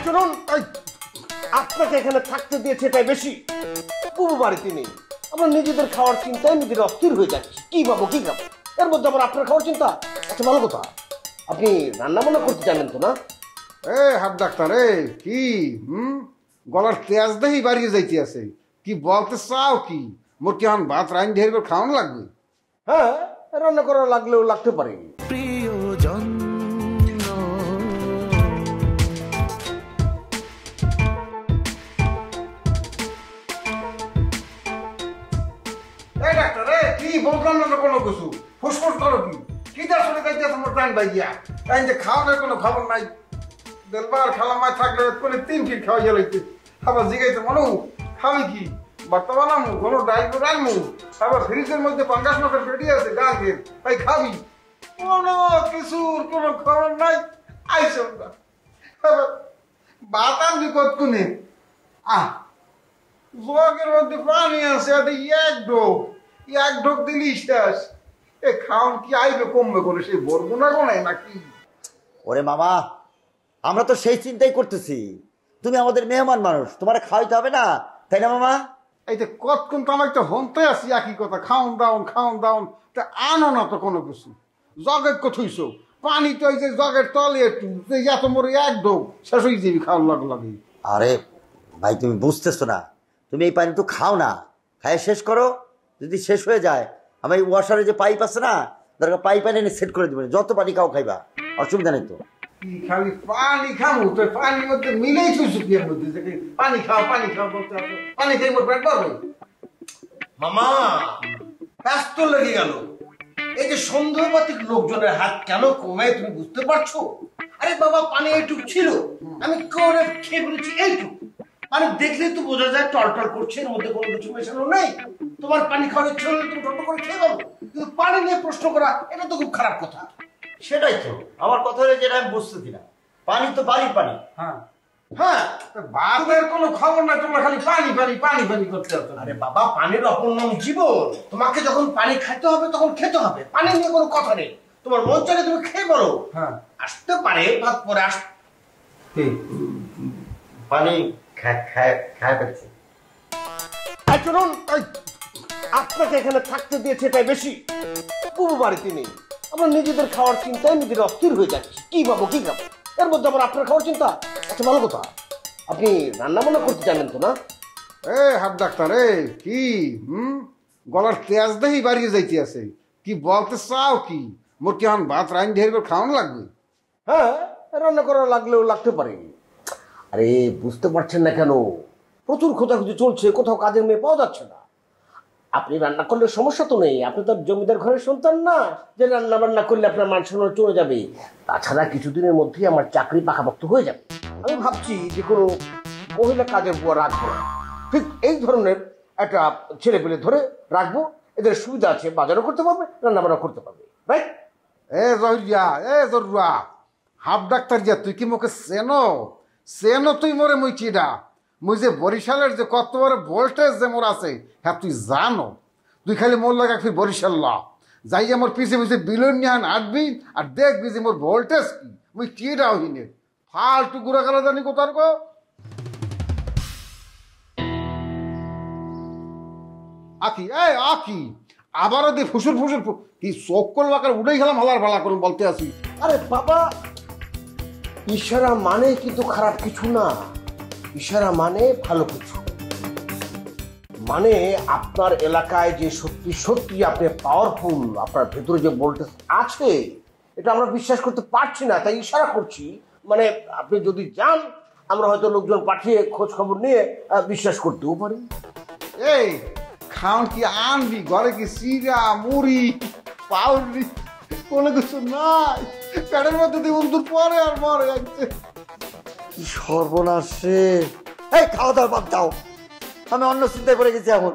চলুন, আপনাকে এখানে থাকতে দিয়েছে এটাই বেশি। পুরো বাড়িতে নেই, আমরা নিজেদের খাওয়ার চিন্তায় নিজেরা অস্থির হয়ে যাচ্ছি। কি পাবো কি খাবো, এর মধ্যে আবার আপনার খাওয়ার চিন্তা। আচ্ছা ভালো কথা, আপনি রান্না বান্না করতে জানেন তো না? হাত ডাক্তার কি গলার তেজ দেহি বাড়িয়ে যাইতে আছে। কি বলতে চাও কি? মোর কি এখন ভাত রাইন ঢের করে খাওয়ানো লাগবে? হ্যাঁ, রান্না করা লাগলেও লাগতে পারে। প্রিয়জন ডাক্তার কি বললাম না কোনো কিছু ফুসফুস করো কি তার শুনে যাইতে আছে মোর টাইম বাইয়া টাইম যে খাওয়ানোর কোনো খবর নাই। দেলবার খালামায় থাকলে কোনো 3 ফিট খাওয়াই গেলাইতে আবার জিগাইতে মনু খাওয়াই কি বার্তা বানামু কোনো ডাইল রাখমু আবার ফ্রিজের মধ্যে ৫০ মাসের পেটি আছে গাছের তাই খাবি। কোনো কিছুর কোনো খবর নাই। আইসব না ভাত আনবি কতক্ষণে? জগের মধ্যে পানি আছে এক ঢোক দিলিস এ খাওন কি আইবে কমবে করে সেই বলবো না কোনে নাকি? ওরে মামা, আমরা তো সেই চিন্তাই করতেছি। তুমি আমাদের মেহমান মানুষ, তোমার খাওয়াইতে হবে না, তাই না মামা? এই যে কতক্ষণ তো আমার একটা হনতে আছি একই কথা, খাওন দাওন তা আনো না তো কোনো কিছু। জগের কোথাইছ পানি তো এই যে জগের তলে একটু এত মোর এক ঢোক শেষ হয়ে যাবি খাওয়ার লাগে। আরে ভাই, তুমি বুঝতেছো না, তুমি এই পানি একটু খাও না, খাই শেষ করো। যদি শেষ হয়ে যায় আমি এই ওয়াশারে যে পাইপ আছে না, দরকার পাইপ এনে সেট করে দেবেন, যত পানি খাও খাইবা, অসুবিধা নেই তো। খালি পানি খামু তো পানির মধ্যে মিলেই থুইছু কি এর মধ্যে পানি খাও বলতে আছে পানি খাই মোর পেট ভরবে। মামা ব্যস্ত লেগে গেল। এই যে সন্দেহবাতিক লোকজনের হাত কেন কমে তুমি বুঝতে পারছো? আরে বাবা, পানি এইটুকু ছিল, আমি করে খেয়ে বলেছি এইটুকু। মানে দেখলে তো বোঝা যায় টলটল করছে, এর মধ্যে কোনো কিছু মেশানো নেই। তোমার পানি খাওয়ার ইচ্ছে হলে তুমি টলটল করে খেয়ে পাবো, কিন্তু পানি নিয়ে প্রশ্ন করা এটা তো খুব খারাপ কথা। সেটাই তো আমার কথা হলে, যেটা আমি বুঝতেছি না, পানি তো বাড়ির পানি। হ্যাঁ, বাপের কোনো খবর নাই, তোমরা খালি পানি করতে আছো। আরে বাবা, পানির অপর নাম জীবন। তোমাকে যখন পানি খেতে হবে তখন খেতে হবে, পানি নিয়ে কোনো কথা নেই। তোমার মন চাইলে তুমি খেয়ে বলো। হ্যাঁ, আসতে পারে ভাত পরে পানি খায় পেয়েছে। চলুন, আপনাকে এখানে থাকতে দিয়েছে এটাই বেশি। পুরো বাড়িতে নেই, আমরা নিজেদের খাওয়ার চিন্তায় নিজেরা অস্থির হয়ে যাচ্ছি। কি পাবো কি খাবো, এর মধ্যে আবার আপনার খাওয়ার চিন্তা। আচ্ছা ভালো কথা, আপনি রান্না বান্না করতে জানেন তো না? হাত ডাক্তার কি গলার তেজ দেহি বাড়িয়ে যাইতে আছে। কি বলতে চাও কি? মোর কি এখন ভাত রাইন ঢের করে খাওয়ানো লাগবে? হ্যাঁ, রান্না করা লাগলেও লাগতে পারে। আরে বুঝতে পারছেন না কেন? প্রচুর খোঁজাখুঁজি চলছে, কোথাও কাজের মেয়ে পাওয়া যাচ্ছে না। আপনি রান্না করলে সমস্যা তো নেই, আপনি তো জমিদার ঘরের সন্তান না যে রান্না বান্না করলে আপনার মান সম্মান চলে যাবে। তাছাড়া কিছুদিনের মধ্যেই আমার চাকরি পাকাপোক্ত হয়ে যাবে। আমি ভাবছি যে কোনো মহিলা কাজের বুয়া রাখবো, ঠিক এই ধরনের একটা ছেলে পেলে ধরে রাখবো। এদের সুবিধা আছে, বাজারও করতে পারবে, রান্না বান্না করতে পারবে। রাইট? জরুয়া হাফ ডাক্তার যা তুই কি মোকে সেনো তুই মোরে মুই চিডা মুই যে বরিশালের যে কত বড় ভোল্টেজ যে মোর আছে হ্যাঁ তুই জানো। তুই খালি মোর লাগা তুই বরিশাল যাই যে মোর পিছে বিলন নিহান আটবি আর দেখবি যে মোর ভোল্টেজ কি মুই চিডাও হিনে ফালতু গুড়া গেলা জানি কোথার গো। আকি আবারও দি ফুসুর কি চোখ লাকার উঠেই গেলাম হলার ভালা করুন বলতে আসি। আরে বাবা, ইশারা মানে কিন্তু খারাপ কিছু না, ইশারা মানে ভালো কিছু। মানে আপনার এলাকায় যে সত্যি আপনি পাওয়ারফুল, আপনার ভেতরে যে ভোল্টেজ আছে এটা আমরা বিশ্বাস করতে পারছি না, তাই ইশারা করছি। মানে আপনি যদি যান, আমরা হয়তো লোকজন পাঠিয়ে খোঁজ খবর নিয়ে বিশ্বাস করতেও পারি। এই খাওন কি আনবি ঘরে? কি সিরা মুড়ি পাউরি কোনো কিছু নাই, পেটের মধ্যে দিয়ে উন্দুর পরে আর মরে যাচ্ছে। কি সর্বনাশ রে! এই খাওয়া দাওয়া বাদ দাও, আমি অন্য চিন্তায় পড়ে গেছি এখন।